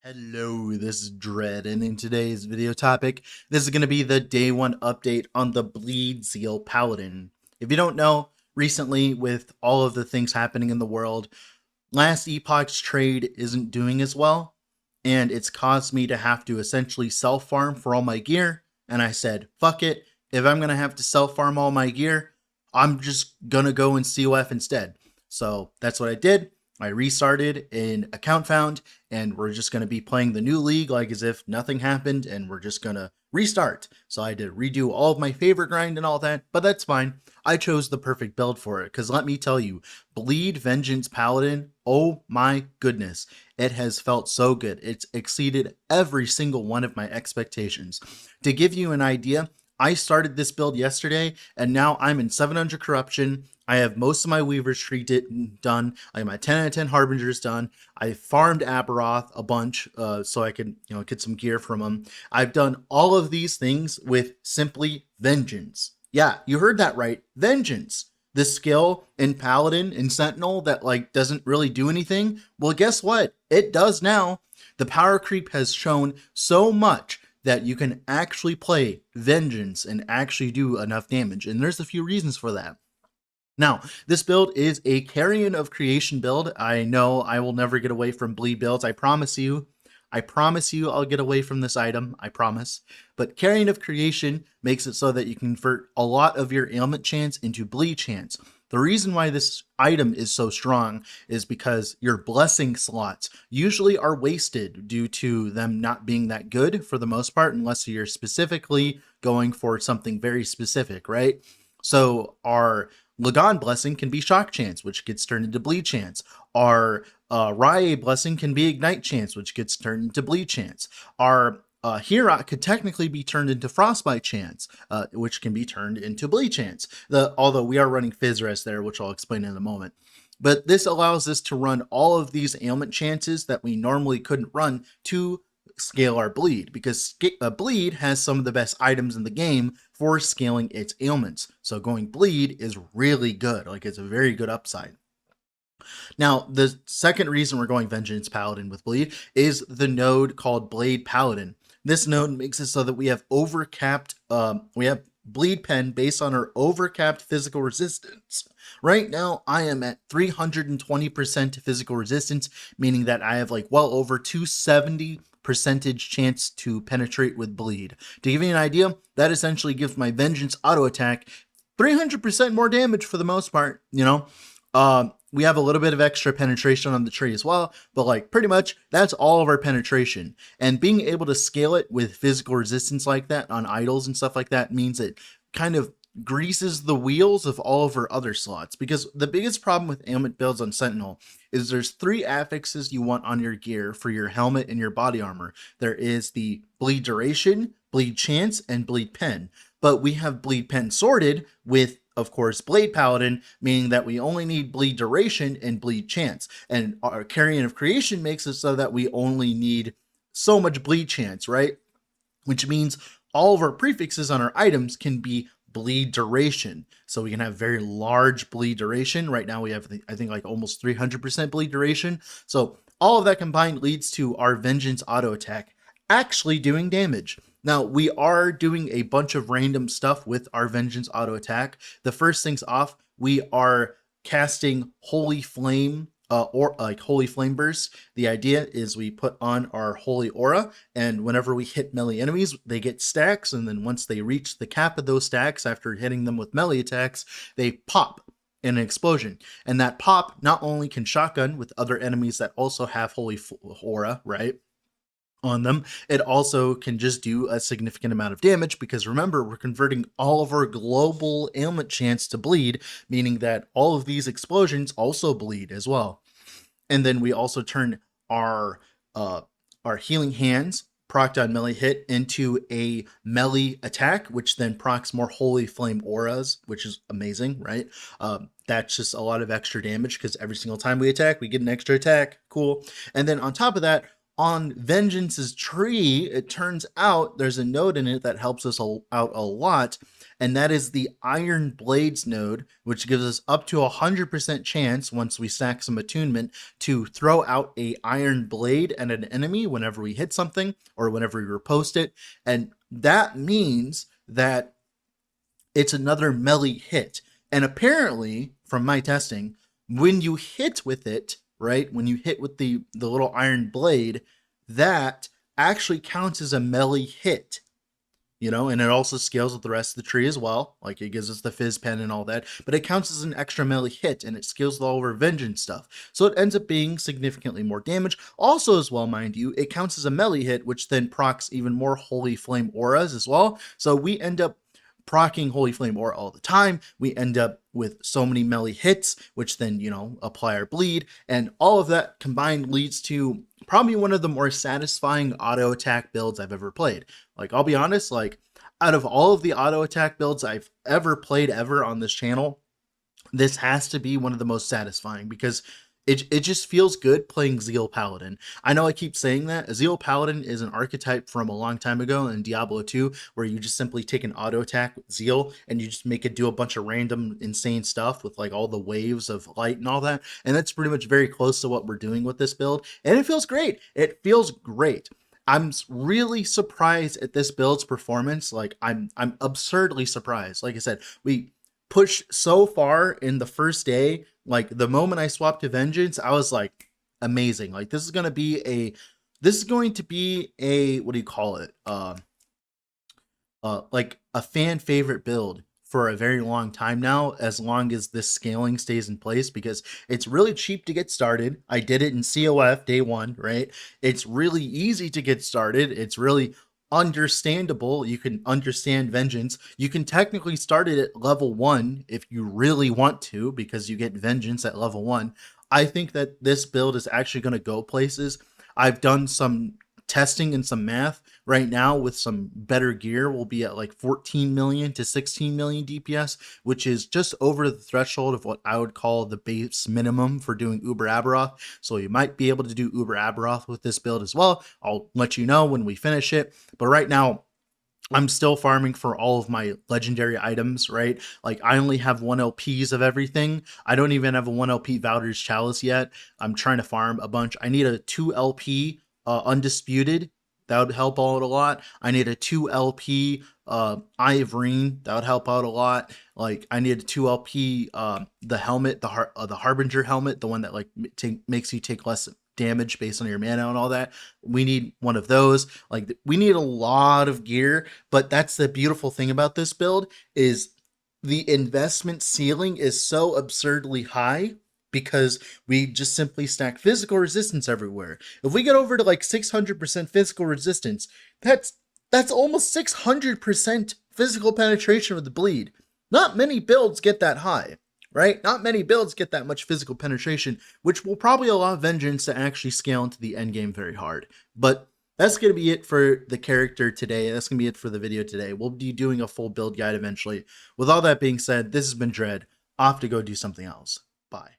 Hello, this is Dread, and in today's video topic, this is going to be the day one update on the Bleed Zeal Paladin. If you don't know, recently with all of the things happening in the world, last Epoch's trade isn't doing as well, and it's caused me to have to essentially self-farm for all my gear, and I said, fuck it, if I'm going to have to self-farm all my gear, I'm just going to go in COF instead. So that's what I did. I restarted in account found, and we're just going to be playing the new league like as if nothing happened, and we're just going to restart. So I had to redo all of my favorite grind and all that, but that's fine. I chose the perfect build for it, because let me tell you, Bleed Vengeance Paladin, oh my goodness, it has felt so good. It's exceeded every single one of my expectations. To give you an idea, I started this build yesterday, and now I'm in 700 corruption. I have most of my Weaver's Tree done. I have my 10 out of 10 Harbingers done. I farmed Aberoth a bunch so I could, get some gear from them. I've done all of these things with simply Vengeance. Yeah, you heard that right. Vengeance. This skill in Paladin and Sentinel that doesn't really do anything. Well, guess what? It does now. The power creep has shown so much that you can actually play Vengeance and actually do enough damage. And there's a few reasons for that. Now, this build is a Carrion of Creation build. I know I will never get away from bleed builds. I promise you. I'll get away from this item. I promise. But Carrion of Creation makes it so that you convert a lot of your ailment chance into bleed chance. The reason why this item is so strong is because your blessing slots usually are wasted due to them not being that good for the most part, unless you're specifically going for something very specific, right? So our Lagan Blessing can be Shock Chance, which gets turned into Bleed Chance. Our Rye Blessing can be Ignite Chance, which gets turned into Bleed Chance. Our Hera could technically be turned into Frostbite Chance, which can be turned into Bleed Chance. Although we are running Fizzres there, which I'll explain in a moment. But this allows us to run all of these ailment chances that we normally couldn't run to scale our bleed, because bleed has some of the best items in the game for scaling its ailments. So going bleed is really good. It's a very good upside. Now, the second reason we're going Vengeance Paladin with bleed is the node called Blade Paladin. This node makes it so that we have overcapped, we have bleed pen based on our overcapped physical resistance. Right now, I am at 320% physical resistance, meaning that I have well over 270 percentage chance to penetrate with bleed. To give you an idea, that essentially gives my Vengeance auto attack 300% more damage for the most part. We have a little bit of extra penetration on the tree as well, but pretty much that's all of our penetration. And being able to scale it with physical resistance like that on idols and stuff like that means it kind of greases the wheels of all of our other slots, because the biggest problem with ailment builds on Sentinel is there's 3 affixes you want on your gear for your helmet and your body armor. There is the bleed duration, bleed chance, and bleed pen. But we have bleed pen sorted with, of course, Blade Paladin, meaning that we only need bleed duration and bleed chance. And our Carrion of Creation makes it so that we only need so much bleed chance, right? Which means all of our prefixes on our items can be bleed duration. So we can have very large bleed duration. Right now we have, I think, almost 300% bleed duration. So all of that combined leads to our Vengeance auto attack actually doing damage. Now, we are doing a bunch of random stuff with our Vengeance auto attack. The first things off, we are casting Holy Flame, or Holy Flame Burst. The idea is we put on our Holy Aura, and whenever we hit melee enemies, they get stacks, and then once they reach the cap of those stacks after hitting them with melee attacks, they pop in an explosion. And that pop not only can shotgun with other enemies that also have Holy Aura, right, on them, it also can just do a significant amount of damage, because remember, we're converting all of our global ailment chance to bleed, meaning that all of these explosions also bleed as well. And then we also turn our healing hands procced on melee hit into a melee attack, which then procs more Holy Flame auras, which is amazing, right? That's just a lot of extra damage, because every single time we attack, we get an extra attack. Cool. And then on top of that, On Vengeance's tree, it turns out there's a node in it that helps us out a lot, and that is the Iron Blades node, which gives us up to 100% chance once we stack some attunement to throw out a iron blade at an enemy whenever we hit something or whenever we riposte it. And that means that it's another melee hit. And apparently, from my testing, when you hit with it, right, when you hit with the little iron blade, that actually counts as a melee hit. You know, and it also scales with the rest of the tree as well. Like, it gives us the fizz pen and all that, but it counts as an extra melee hit, and it scales with all of our vengeance stuff. So it ends up being significantly more damage. Also, as well, mind you, it counts as a melee hit, which then procs even more Holy Flame auras as well. So we end up proccing Holy Flame Aura all the time. We end up with so many melee hits, which then, you know, apply our bleed, and all of that combined leads to probably one of the more satisfying auto attack builds I've ever played. Like, I'll be honest, like, out of all of the auto attack builds I've ever played ever on this channel, this has to be one of the most satisfying, because it just feels good playing Zeal Paladin. I know I keep saying that. Zeal Paladin is an archetype from a long time ago in Diablo 2, where you just simply take an auto attack with Zeal and you just make it do a bunch of random insane stuff with like all the waves of light and all that. And that's pretty much very close to what we're doing with this build. And it feels great. It feels great. I'm really surprised at this build's performance. Like, I'm absurdly surprised. Like I said, we pushed so far in the first day. Like, the moment I swapped to Vengeance, I was like, amazing. Like, this is going to be a what do you call it? Like a fan favorite build for a very long time now, as long as this scaling stays in place, because it's really cheap to get started. I did it in COF day one, right? It's really easy to get started. It's really understandable. You can understand Vengeance. You can technically start it at level 1 if you really want to, because you get Vengeance at level 1. I think that this build is actually going to go places. I've done some testing and some math right now. With some better gear, we'll be at like 14 million to 16 million DPS, which is just over the threshold of what I would call the base minimum for doing Uber Aberoth. So you might be able to do Uber Aberoth with this build as well. I'll let you know when we finish it. But right now, I'm still farming for all of my legendary items, right? Like, I only have 1 LPs of everything. I don't even have a 1 LP Valdir's Chalice yet. I'm trying to farm a bunch. I need a 2 LP Undisputed. That would help out a lot. I need a 2 LP Eye of Reen. That would help out a lot. Like, I need a 2 LP the helmet, the Harbinger helmet, the one that like makes you take less damage based on your mana and all that. We need one of those. Like, we need a lot of gear, but that's the beautiful thing about this build, is the investment ceiling is so absurdly high, because we just simply stack physical resistance everywhere. If we get over to like 600% physical resistance, that's almost 600% physical penetration with the bleed. Not many builds get that high, right? Not many builds get that much physical penetration, which will probably allow Vengeance to actually scale into the end game very hard. But that's going to be it for the character today. That's going to be it for the video today. We'll be doing a full build guide eventually. With all that being said, this has been Dread. Off to go do something else. Bye.